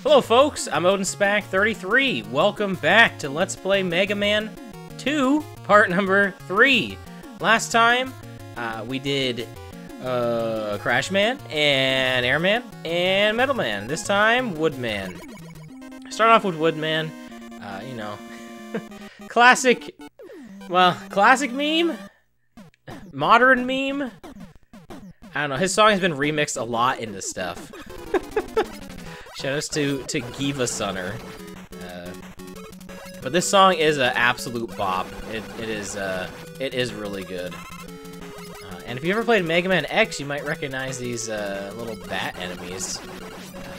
Hello folks, I'm OdinSpack33. Welcome back to Let's Play Mega Man 2, part number 3. Last time, we did Crash Man, and Airman, and Metal Man. This time, Woodman. Start off with Woodman. You know, classic meme? Modern meme? I don't know, his song has been remixed a lot into stuff. Shoutouts to Giva Sunner. But this song is an absolute bop. It is really good. And if you ever played Mega Man X, you might recognize these little bat enemies.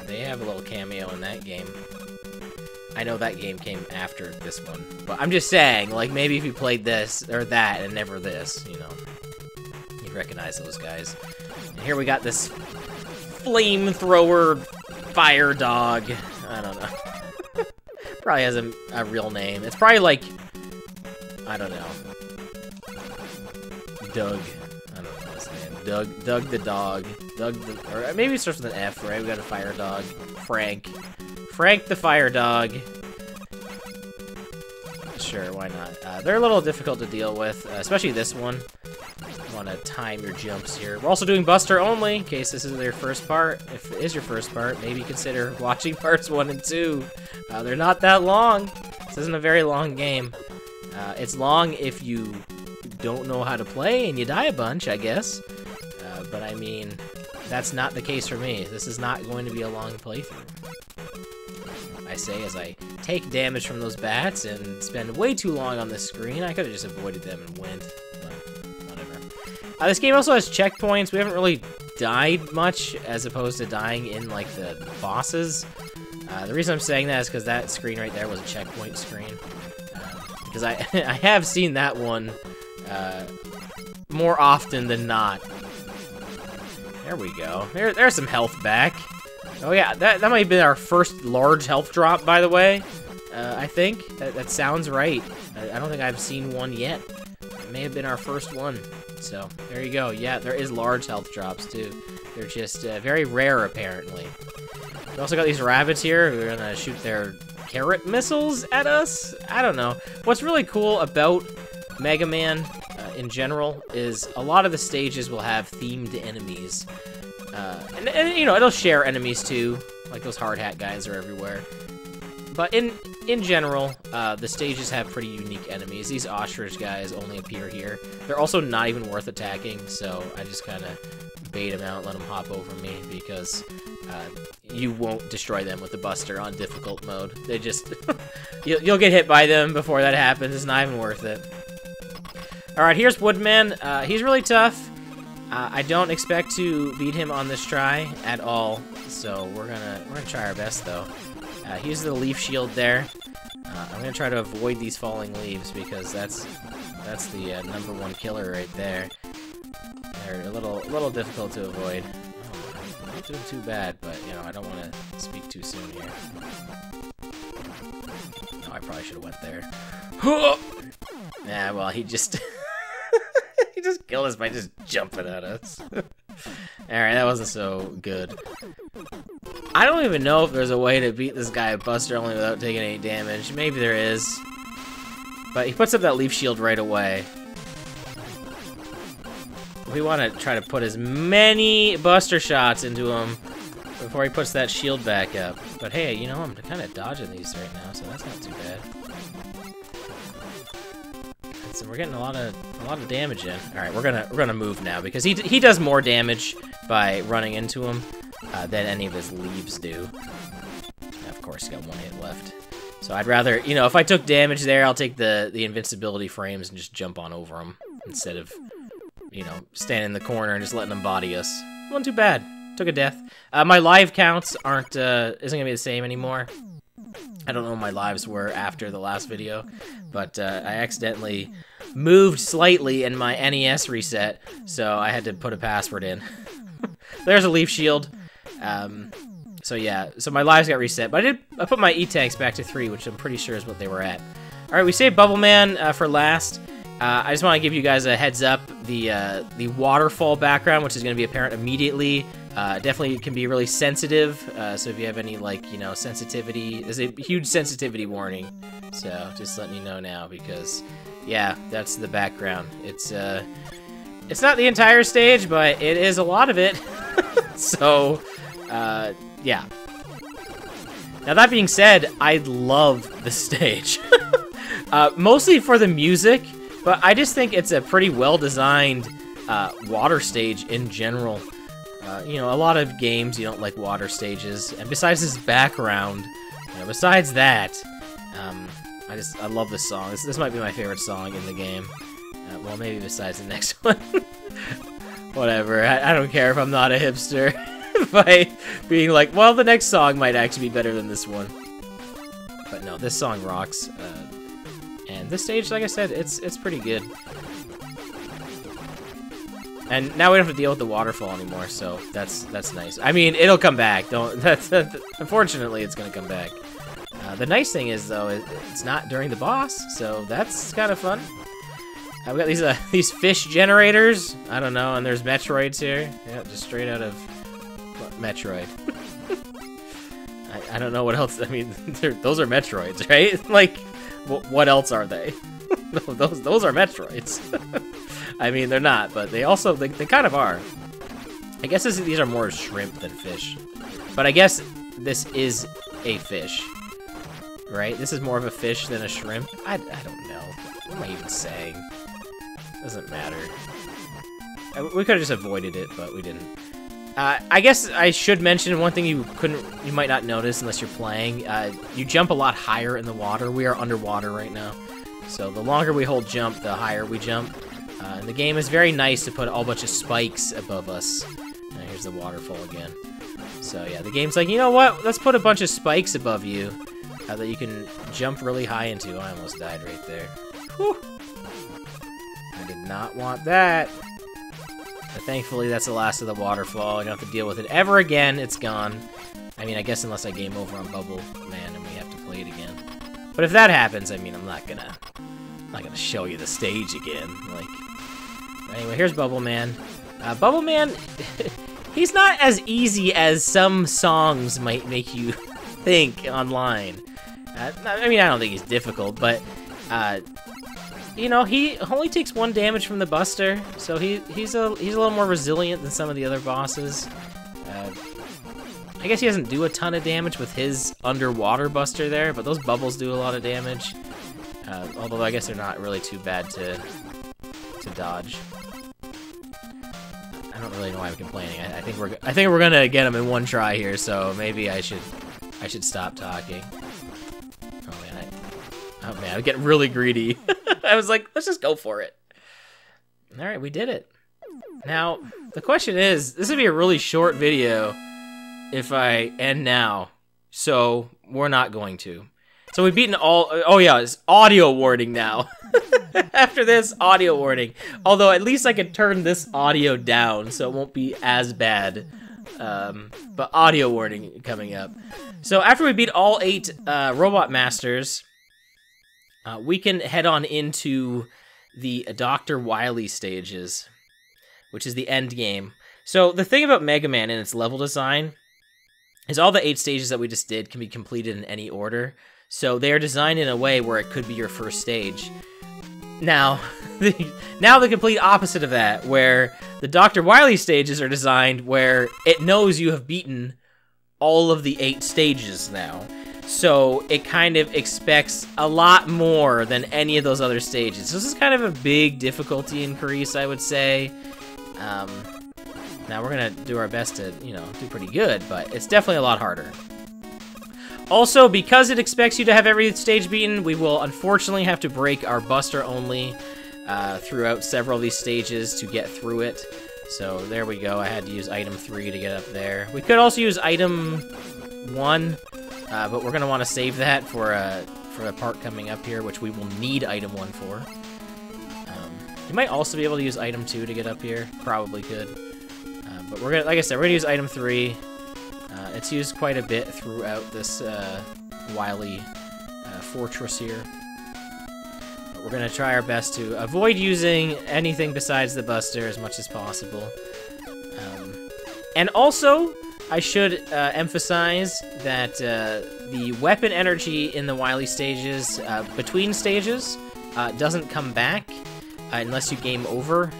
They have a little cameo in that game. I know that game came after this one, but I'm just saying, like, maybe if you played this or that and never this, you know, you'd recognize those guys. And here we got this flamethrower fire dog. I don't know. Probably has a real name. It's probably like, I don't know, Doug. I don't know his name. Doug the dog. Or maybe it starts with an F, right? We got a fire dog. Frank the fire dog. Sure, why not? They're a little difficult to deal with, especially this one. You want to time your jumps here. We're also doing Buster only, in case this is your first part. If it is your first part, maybe consider watching parts 1 and 2. They're not that long. This isn't a very long game. It's long if you don't know how to play and you die a bunch, I guess. But I mean, that's not the case for me. This is not going to be a long playthrough. I say as I take damage from those bats and spend way too long on this screen. I could have just avoided them and went, but whatever. This game also has checkpoints. We haven't really died much as opposed to dying in, like, the bosses. The reason I'm saying that is because that screen right there was a checkpoint screen. Because I have seen that one more often than not. There we go. There's some health back. Oh yeah, that might have been our first large health drop, by the way. I think. That sounds right. I don't think I've seen one yet. It may have been our first one. So, there you go. Yeah, there is large health drops, too. They're just very rare, apparently. We also got these rabbits here who are gonna shoot their carrot missiles at us. I don't know. What's really cool about Mega Man in general is a lot of the stages will have themed enemies. And you know, it'll share enemies too, like those hard hat guys are everywhere. But in general, the stages have pretty unique enemies. These ostrich guys only appear here. They're also not even worth attacking, so I just kind of bait them out, let them hop over me, because you won't destroy them with the Buster on difficult mode. They just, you'll get hit by them before that happens. It's not even worth it. Alright, here's Woodman. He's really tough. I don't expect to beat him on this try at all, so we're gonna try our best though. He uses the leaf shield there. I'm gonna try to avoid these falling leaves because that's the #1 killer right there. They're a little difficult to avoid. Oh, I'm not doing too bad, but you know, I don't want to speak too soon here. No, I probably should have went there. Yeah, well, he just he just killed us by just jumping at us. Alright, that wasn't so good. I don't even know if there's a way to beat this guy at Buster only without taking any damage. Maybe there is. But he puts up that leaf shield right away. We want to try to put as many Buster shots into him before he puts that shield back up. But hey, you know, I'm kind of dodging these right now, so that's not too bad. So we're getting a lot of damage in. All right, we're gonna move now because he does more damage by running into him than any of his leaves do. And of course, he's got 1 hit left. So I'd rather, you know, if I took damage there, I'll take the invincibility frames and just jump on over him instead of, you know, standing in the corner and just letting them body us. Wasn't too bad. Took a death. My live counts aren't isn't gonna be the same anymore. I don't know what my lives were after the last video, but I accidentally moved slightly in my NES reset, so I had to put a password in. There's a leaf shield. So yeah, so my lives got reset, but I put my E-tanks back to 3, which I'm pretty sure is what they were at. All right, we saved Bubble Man for last. I just want to give you guys a heads up. The waterfall background, which is going to be apparent immediately Definitely can be really sensitive, so if you have any, like, you know, sensitivity, there's a huge sensitivity warning. So, just letting you know now, because, yeah, that's the background. It's not the entire stage, but it is a lot of it. So, yeah. Now, that being said, I love the stage. Mostly for the music, but I just think it's a pretty well-designed water stage in general. You know, a lot of games, you don't like water stages, and besides this background, you know, besides that, I love this song. This might be my favorite song in the game. Well, maybe besides the next one. Whatever, I don't care if I'm not a hipster by being like, well, the next song might actually be better than this one. But no, this song rocks, and this stage, like I said, it's pretty good. And now we don't have to deal with the waterfall anymore, so that's nice. I mean, it'll come back. Unfortunately, it's gonna come back. The nice thing is, though, it's not during the boss, so that's kind of fun. We got these fish generators. I don't know, and there's Metroids here. Yeah, just straight out of Metroid. I don't know what else. I mean, those are Metroids, right? Like, what else are they? those are Metroids. I mean, they're not, but they kind of are. I guess these are more shrimp than fish. But I guess this is a fish, right? This is more of a fish than a shrimp. I don't know. What am I even saying? Doesn't matter. We could have just avoided it, but we didn't. I guess I should mention one thing you might not notice unless you're playing. You jump a lot higher in the water. We are underwater right now. So the longer we hold jump, the higher we jump. And the game is very nice to put a whole bunch of spikes above us. Here's the waterfall again. So yeah, the game's like, you know what? Let's put a bunch of spikes above you that you can jump really high into. I almost died right there. Whew. I did not want that. But thankfully, that's the last of the waterfall. I don't have to deal with it ever again. It's gone. I mean, I guess unless I game over on Bubble Man and we have to play it again. But if that happens, I mean, I'm not gonna show you the stage again. Like, anyway, here's Bubble Man. Bubble Man, he's not as easy as some songs might make you think online. I mean, I don't think he's difficult, but you know, he only takes 1 damage from the Buster, so he's a little more resilient than some of the other bosses. I guess he doesn't do a ton of damage with his underwater Buster there, but those bubbles do a lot of damage. Although I guess they're not really too bad to dodge. I don't really know why I'm complaining. I think we're gonna get him in 1 try here, so maybe I should stop talking. Oh man, I'm getting really greedy. I was like, let's just go for it. All right, we did it. Now the question is, this would be a really short video if I end now, so we're not going to. So we've beaten all. Oh yeah, it's audio warning now. After this, audio warning. Although at least I could turn this audio down so it won't be as bad. But audio warning coming up. So after we beat all 8 Robot Masters, we can head on into the Dr. Wily stages, which is the end game. So the thing about Mega Man and its level design is all the 8 stages that we just did can be completed in any order. So they are designed in a way where it could be your first stage. Now, the complete opposite of that, where the Dr. Wily stages are designed where it knows you have beaten all of the 8 stages now. So it kind of expects a lot more than any of those other stages. So this is kind of a big difficulty increase, I would say. Now we're gonna do our best to, you know, do pretty good, but it's definitely a lot harder. Also, because it expects you to have every stage beaten, we will unfortunately have to break our Buster only throughout several of these stages to get through it. So there we go. I had to use item 3 to get up there. We could also use item 1, but we're gonna want to save that for a part coming up here, which we will need item 1 for. You might also be able to use item 2 to get up here. Probably could. But we're gonna, like I said, we're gonna use item 3. It's used quite a bit throughout this Wily Fortress here. But we're gonna try our best to avoid using anything besides the Buster as much as possible. And also, I should emphasize that the weapon energy in the Wily stages, between stages, doesn't come back unless you game over.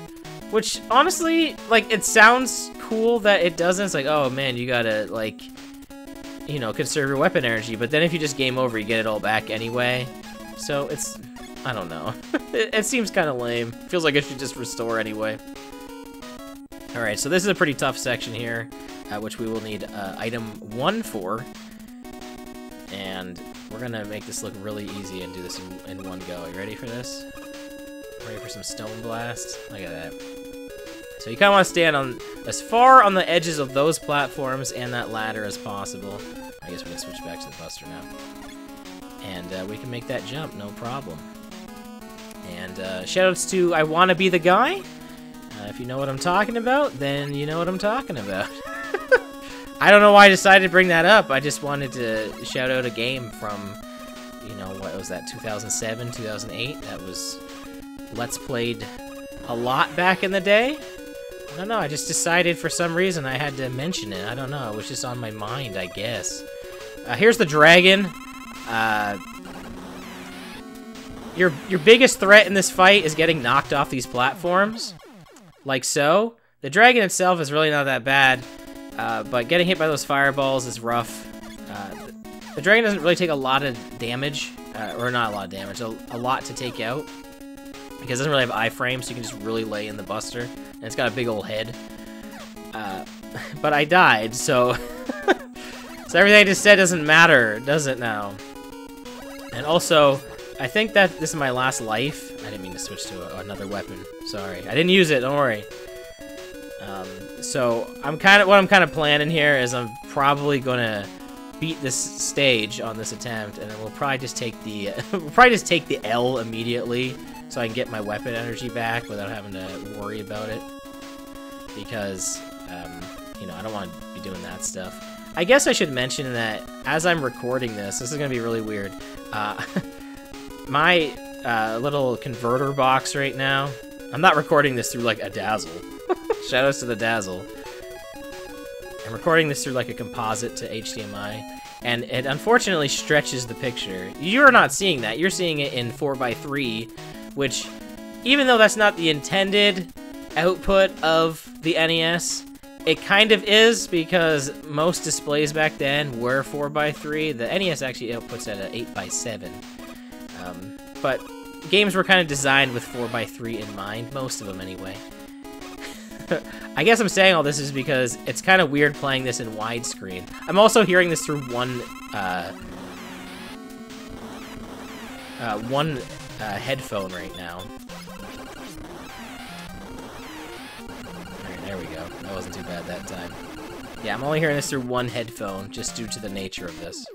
Which, honestly, like, it sounds cool that it doesn't. It's like, oh man, you gotta, like, you know, conserve your weapon energy. But then if you just game over, you get it all back anyway. So it's, I don't know. It seems kind of lame. Feels like it should just restore anyway. Alright, so this is a pretty tough section here, which we will need item 1 for. And we're gonna make this look really easy and do this in one go. You ready for this? Ready for some stone blast? Look at that. So you kind of want to stand on as far on the edges of those platforms and that ladder as possible. I guess we can switch back to the Buster now. And we can make that jump, no problem. And shoutouts to I Wanna Be the Guy. If you know what I'm talking about, then you know what I'm talking about. I don't know why I decided to bring that up. I just wanted to shout out a game from, you know, what was that, 2007, 2008? That was Let's Played a lot back in the day. I don't know, I just decided for some reason I had to mention it. I don't know, it was just on my mind, I guess. Here's the dragon. Your biggest threat in this fight is getting knocked off these platforms. Like so. The dragon itself is really not that bad, but getting hit by those fireballs is rough. The dragon doesn't really take a lot of damage, or not a lot of damage, a lot to take out. Because it doesn't really have iframes, so you can just really lay in the Buster. And it's got a big old head. But I died, so... so everything I just said doesn't matter, does it now? And also, I think that this is my last life. I didn't mean to switch to another weapon. Sorry. I didn't use it, don't worry. So, what I'm kind of planning here is I'm probably gonna beat this stage on this attempt, and then we'll probably just take the the L immediately. So I can get my weapon energy back without having to worry about it. Because, you know, I don't want to be doing that stuff. I guess I should mention that as I'm recording this is going to be really weird. My little converter box right now, I'm not recording this through like a Dazzle. Shoutouts to the Dazzle. I'm recording this through like a composite to HDMI. And it unfortunately stretches the picture. You're not seeing that. You're seeing it in 4:3. Which, even though that's not the intended output of the NES, it kind of is, because most displays back then were 4:3. The NES actually outputs at an 8:7. But games were kind of designed with 4:3 in mind, most of them anyway. I guess I'm saying all this is because it's kind of weird playing this in widescreen. I'm also hearing this through one headphone right now. Alright, there we go. That wasn't too bad that time. Yeah, I'm only hearing this through one headphone, just due to the nature of this.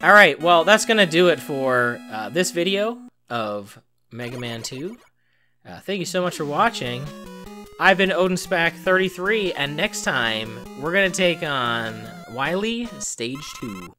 Alright, well, that's gonna do it for this video of Mega Man 2. Thank you so much for watching. I've been OdinSpack 33, and next time, we're gonna take on Wily Stage 2.